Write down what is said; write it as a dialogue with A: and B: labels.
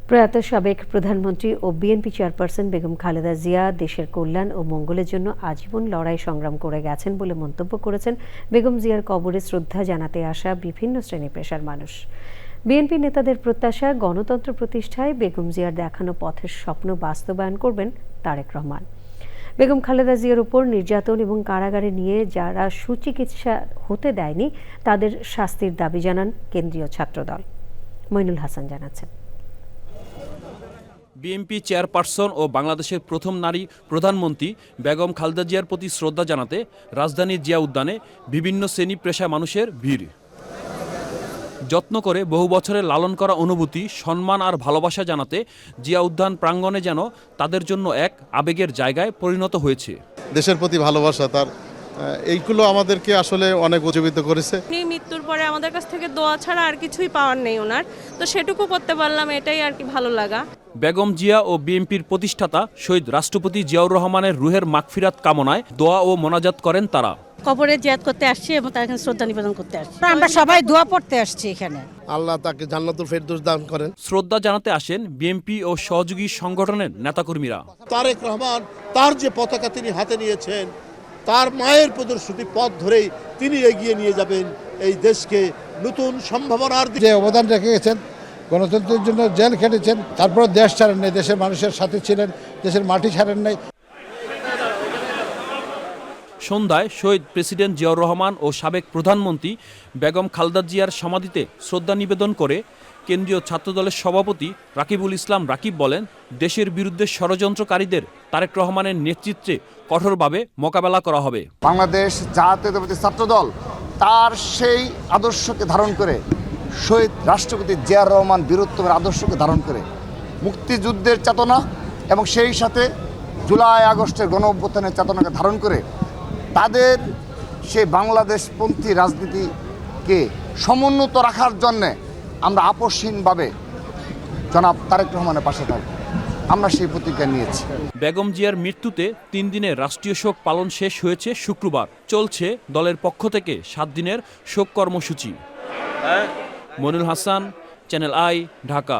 A: প্রয়াত সাবেক প্রধানমন্ত্রী ও বিএনপি চেয়ারপারসন বেগম খালেদা জিয়া দেশের কল্যাণ ও মঙ্গলের জন্য আজীবন লড়াই সংগ্রাম করে গেছেন বলে মন্তব্য করেছেন বেগম জিয়ার কবরে শ্রদ্ধা জানাতে আসা বিভিন্ন শ্রেণী পেশার মানুষ। বিএনপি নেতাদের প্রত্যাশা, গণতন্ত্র প্রতিষ্ঠায় বেগম জিয়ার দেখানো পথের স্বপ্ন বাস্তবায়ন করবেন তারেক রহমান। বেগম খালেদা জিয়ার উপর নির্যাতন এবং কারাগারে নিয়ে যারা সুচিকিৎসা হতে দেয়নি তাদের শাস্তির দাবি জানান কেন্দ্রীয় ছাত্রদল। মইনুল হাসান জানাচ্ছেন।
B: বিএনপি চেয়ারপারসন ও বাংলাদেশের প্রথম নারী প্রধানমন্ত্রী বেগম খালেদা জিয়ার প্রতি শ্রদ্ধা জানাতে রাজধানীর জিয়া উদ্যানে বিভিন্ন শ্রেণী পেশা মানুষের ভিড়। যত্ন করে বহু বছরের লালন করা অনুভূতি, সম্মান আর ভালোবাসা জানাতে জিয়া উদ্যান প্রাঙ্গণে যেন তাদের জন্য এক আবেগের জায়গায় পরিণত হয়েছে।
C: দেশের প্রতি ভালোবাসা, তার এইগুলো আমাদেরকে আসলে অনেক উজ্জীবিত করেছে।
D: মৃত্যুর পরে আমাদের কাছ থেকে দোয়া ছাড়া আর কিছুই পাওয়ার নেই ওনার, তো সেটুকু করতে পারলাম, এটাই আর কি ভালো লাগা।
B: বেগম জিয়া ও বিএনপির প্রতিষ্ঠাতা শহীদ রাষ্ট্রপতি জিয়াউর রহমানের রুহের মাগফিরাত কামনায় দোয়া ও মোনাজাত করেন তারা।
E: কবরে জিয়ারত করতে আসছি এবং তার এখানে শ্রদ্ধা নিবেদন করতে আসছি। আমরা সবাই দোয়া পড়তে আসছি এখানে।
C: আল্লাহ তাকে জান্নাতুল ফেরদৌস দান করেন।
B: শ্রদ্ধা জানাতে আসেন বিএনপি ও সহযোগী সংগঠনের নেতাকর্মীরা।
F: তারেক রহমান তার যে পতাকা তিনি হাতে নিয়েছেন, তার মায়ের প্রদর্শিত পথ ধরেই তিনি এগিয়ে নিয়ে যাবেন এই দেশকে নতুন সম্ভাবনার দিকে।
G: যে অবদান রেখে গেছেন, গণতন্ত্রের জন্য জেল খেটেছেন, তারপর দেশ ছাড়েন নাই, দেশের মানুষের সাথে ছিলেন, দেশের মাটি ছাড়েন নাই।
B: সন্ধ্যায় শহীদ প্রেসিডেন্ট জিয়াউর রহমান ও সাবেক প্রধানমন্ত্রী বেগম খালেদা জিয়ার সমাধিতে শ্রদ্ধা নিবেদন করে কেন্দ্রীয় ছাত্রদলের সভাপতি রাকিবুল ইসলাম রাকিব বলেন, দেশের বিরুদ্ধে ষড়যন্ত্রকারীদের তারেক রহমানের নেতৃত্বে কঠোরভাবে মোকাবেলা করা হবে।
H: বাংলাদেশ জাতীয়তাবাদী ছাত্রদল তার সেই আদর্শকে ধারণ করে, শহীদ রাষ্ট্রপতি জিয়াউর রহমান বীরত্বের আদর্শকে ধারণ করে, মুক্তিযুদ্ধের চেতনা এবং সেই সাথে জুলাই আগস্টের গণ অভ্যুত্থানের চেতনাকে ধারণ করে তাদের সেই বাংলাদেশপন্থী রাজনীতিকে সমুন্নত রাখার জন্যে আমরা আপসহীনভাবে জনাব তারেক রহমানের পাশে থাকব, আমরা সেই প্রতিজ্ঞা নিয়েছি।
B: বেগম জিয়ার মৃত্যুতে 3 দিনের রাষ্ট্রীয় শোক পালন শেষ হয়েছে শুক্রবার। চলছে দলের পক্ষ থেকে 7 দিনের শোক কর্মসূচি। Moinul Hasan, Channel I, Dhaka.